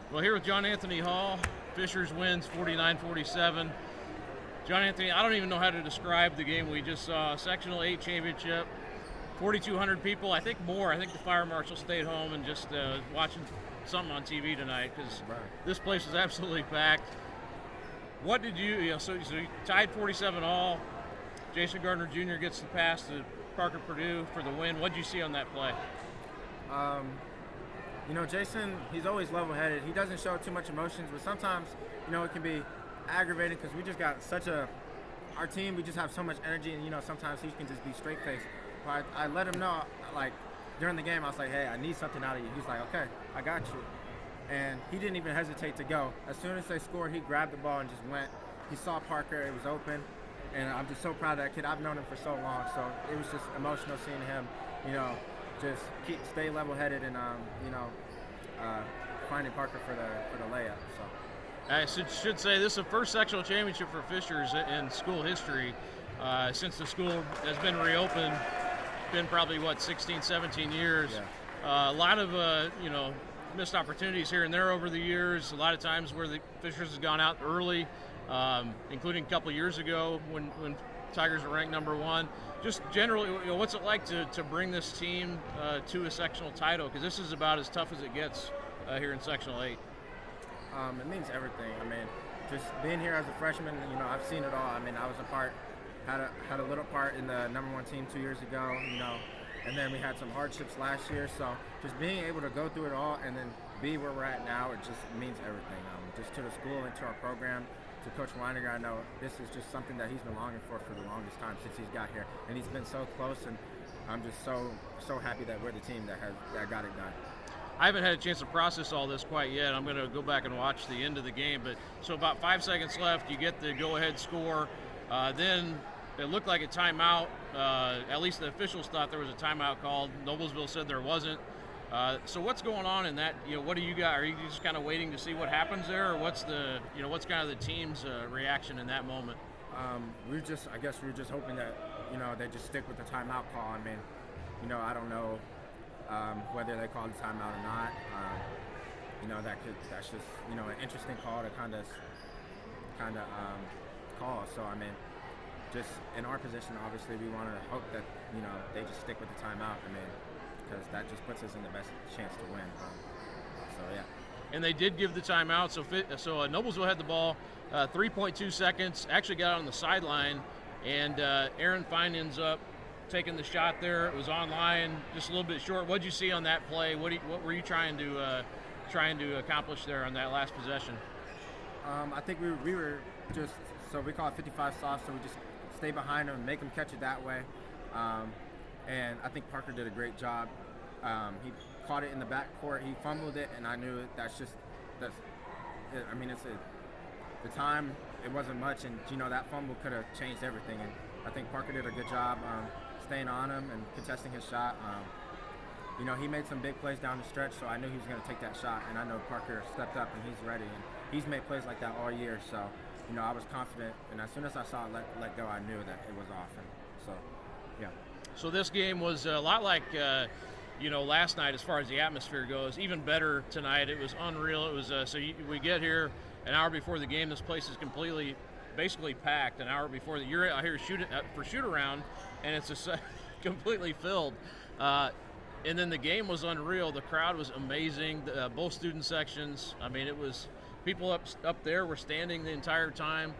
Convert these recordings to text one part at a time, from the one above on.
Well, here with JonAnthony Hall, Fishers wins 49-47. JonAnthony, I don't even know how to describe the game we just saw. Sectional 8 championship, 4,200 people, I think more. I think the fire marshal stayed home and just watching something on TV tonight because this place was absolutely packed. What did so you tied 47 all. Jason Gardner Jr. gets the pass to Parker Purdue for the win. What did you see on that play? Jason, he's always level-headed. He doesn't show too much emotions, but sometimes, it can be aggravating because we just got our team, we just have so much energy, and, sometimes he can just be straight-faced. But I let him know, during the game, I was like, hey, I need something out of you. He's like, okay, I got you. And he didn't even hesitate to go. As soon as they scored, he grabbed the ball and just went. He saw Parker, it was open, and I'm just so proud of that kid. I've known him for so long, so it was just emotional seeing him, just stay level-headed and finding Parker for the layup. So I should say this is the first sectional championship for Fishers in school history since the school has been reopened. Been probably 16, 17 years. Yeah. A lot of missed opportunities here and there over the years. A lot of times where the Fishers has gone out early, including a couple years ago when Tigers were ranked number 1. Just generally, what's it like to bring this team to a sectional title? Because this is about as tough as it gets here in Sectional 8. It means everything. Just being here as a freshman, I've seen it all. I was had a little part in the number 1 team 2 years ago, and then we had some hardships last year. So just being able to go through it all and then be where we're at now, it just means everything. Just to the school and to our program. To Coach Weininger, I know this is just something that he's been longing for the longest time since he's got here, and he's been so close. And I'm just so happy that we're the team that got it done. I haven't had a chance to process all this quite yet. I'm going to go back and watch the end of the game. But so about 5 seconds left, you get the go-ahead score. Then it looked like a timeout. At least the officials thought there was a timeout called. Noblesville said there wasn't. So what's going on in that? What do you got? Are you just kind of waiting to see what happens there, or what's kind of the team's reaction in that moment? I guess we were just hoping that they just stick with the timeout call. I don't know whether they called the timeout or not. That's just an interesting call to kind of call. So just in our position, obviously we want to hope that they just stick with the timeout. Because that just puts us in the best chance to win. Yeah. And they did give the timeout. So Noblesville had the ball, 3.2 seconds. Actually got on the sideline, and Aaron Fine ends up taking the shot there. It was online, just a little bit short. What did you see on that play? What were you trying to accomplish there on that last possession? I think we were just we call it 55 soft. So we just stay behind them, make them catch it that way. And I think Parker did a great job. He caught it in the backcourt. He fumbled it, and I knew that's it. The time, it wasn't much, and that fumble could have changed everything. And I think Parker did a good job staying on him and contesting his shot. He made some big plays down the stretch, so I knew he was going to take that shot. And I know Parker stepped up and he's ready. And he's made plays like that all year, so I was confident. And as soon as I saw it let go, I knew that it was off. And so, yeah. So this game was a lot like, last night as far as the atmosphere goes. Even better tonight. It was unreal. It was we get here an hour before the game. This place is basically packed. An hour before you're out here for shoot around, and it's just completely filled. And then the game was unreal. The crowd was amazing. Both student sections. It was people up there were standing the entire time.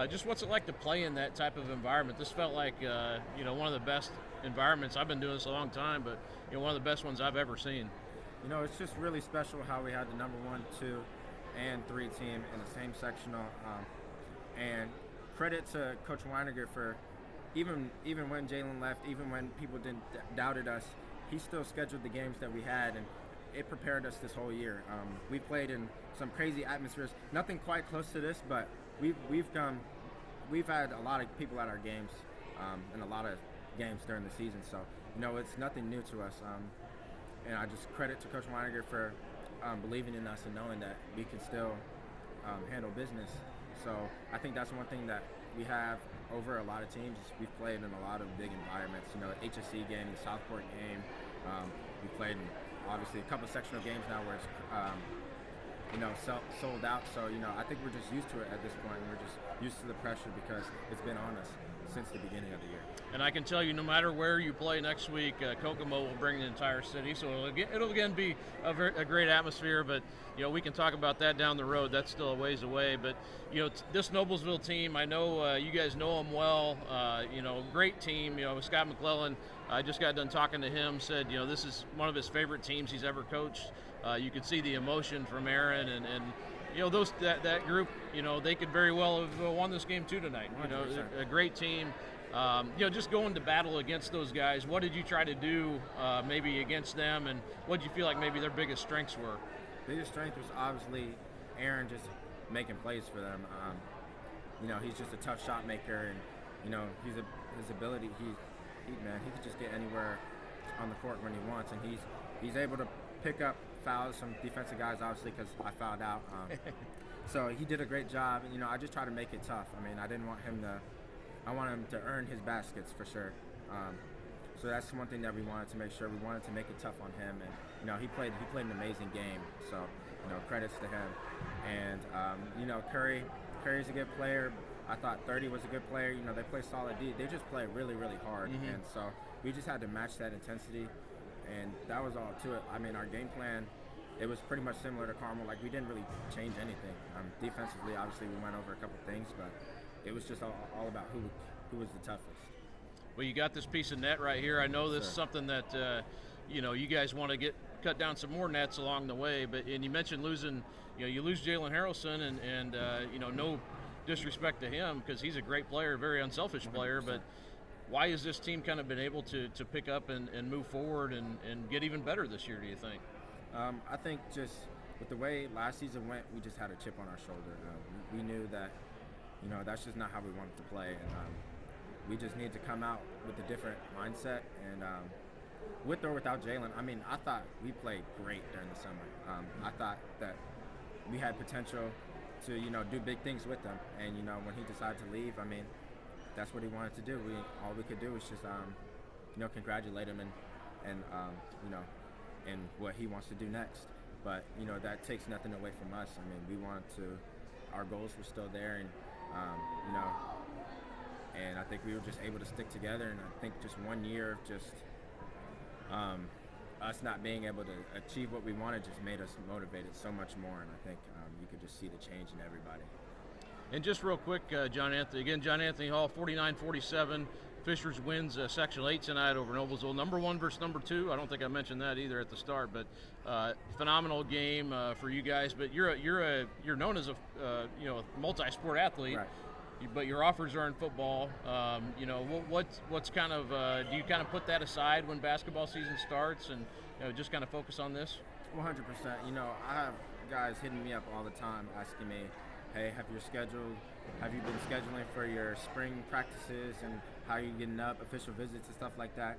Just what's it like to play in that type of environment? This felt like one of the best environments. I've been doing this a long time, but one of the best ones I've ever seen. It's just really special how we had the number 1, 2, and 3 team in the same sectional. And credit to Coach Weininger for even when Jalen left, even when people doubted us, he still scheduled the games that we had, and it prepared us this whole year. We played in some crazy atmospheres, nothing quite close to this, but we've had a lot of people at our games, and a lot of games during the season, so it's nothing new to us, and I just credit to Coach Weininger for believing in us and knowing that we can still handle business. So I think that's one thing that we have over a lot of teams. We've played in a lot of big environments, HSC game, the Southport game. We played in obviously a couple of sectional games now where it's sold out. So, I think we're just used to it at this point. We're just used to the pressure because it's been on us since the beginning of the year. And I can tell you, no matter where you play next week, Kokomo will bring the entire city. So it'll again be a great atmosphere. But we can talk about that down the road. That's still a ways away. But this Noblesville team, I know you guys know them well. Great team. Scott McClellan. I just got done talking to him. Said this is one of his favorite teams he's ever coached. You could see the emotion from Aaron and that group. They could very well have won this game too tonight. 100%. A great team. Just going to battle against those guys, what did you try to do maybe against them, and what did you feel like maybe their biggest strengths were? Biggest strength was obviously Aaron just making plays for them. He's just a tough shot maker, and his ability. He could just get anywhere on the court when he wants, and he's able to pick up fouls from defensive guys, obviously, because I fouled out. So he did a great job. I just try to make it tough. I didn't want him to. I want him to earn his baskets for sure. So that's one thing that we wanted to make sure. We wanted to make it tough on him, and he played an amazing game. So credits to him. And Curry's a good player. I thought 30 was a good player. They play solid D. They just play really, really hard, and so we just had to match that intensity, and that was all to it. Our game plan, it was pretty much similar to Carmel. Like, we didn't really change anything. Defensively, obviously, we went over a couple things, but it was just all about who was the toughest. Well, you got this piece of net right here. I know this is something that you guys want to cut down some more nets along the way. And you mentioned losing. You lose Jalen Harrelson, and no disrespect to him because he's a great player, very unselfish player. 100%. But why has this team kind of been able to pick up and move forward and get even better this year? Do you think? I think just with the way last season went, we just had a chip on our shoulder. We knew that. That's just not how we wanted to play, and we just need to come out with a different mindset. And with or without Jalen, I thought we played great during the summer. I thought that we had potential to, do big things with him. And when he decided to leave, that's what he wanted to do. All we could do was just, congratulate him and what he wants to do next. But that takes nothing away from us. We wanted to. Our goals were still there, and and I think we were just able to stick together. And I think just 1 year of just us not being able to achieve what we wanted just made us motivated so much more. And I think you could just see the change in everybody. And just real quick, JonAnthony Hall, 49-47. Fishers wins Sectional 8 tonight over Noblesville. Number 1 versus number 2. I don't think I mentioned that either at the start, but phenomenal game for you guys. But you're known as a multi-sport athlete, right. But your offers are in football. What's kind of do you kind of put that aside when basketball season starts and just kind of focus on this? 100%. I have guys hitting me up all the time asking me, hey, have you been scheduling for your spring practices, and how are you getting up, official visits and stuff like that?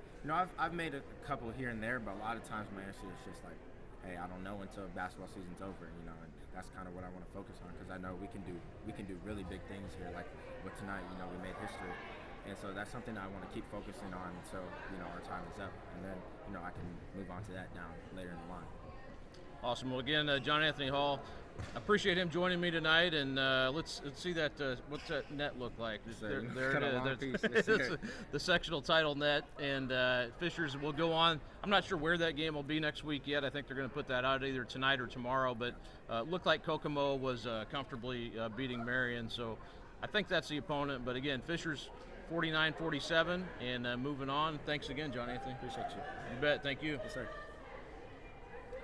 I've made a couple here and there, but a lot of times my answer is just like, hey, I don't know until basketball season's over, and that's kind of what I want to focus on, because I know we can do really big things here, like with tonight, we made history. And so that's something I want to keep focusing on until, our time is up, and then, I can move on to that down later in the line. Awesome. Well, again, JonAnthony Hall, appreciate him joining me tonight, and let's see that. What's that net look like? There it is. The sectional title net, and Fishers will go on. I'm not sure where that game will be next week yet. I think they're going to put that out either tonight or tomorrow. But looked like Kokomo was comfortably beating Marion, so I think that's the opponent. But again, Fishers 49-47, and moving on. Thanks again, JonAnthony. Appreciate you. You bet. Thank you. Yes, sir.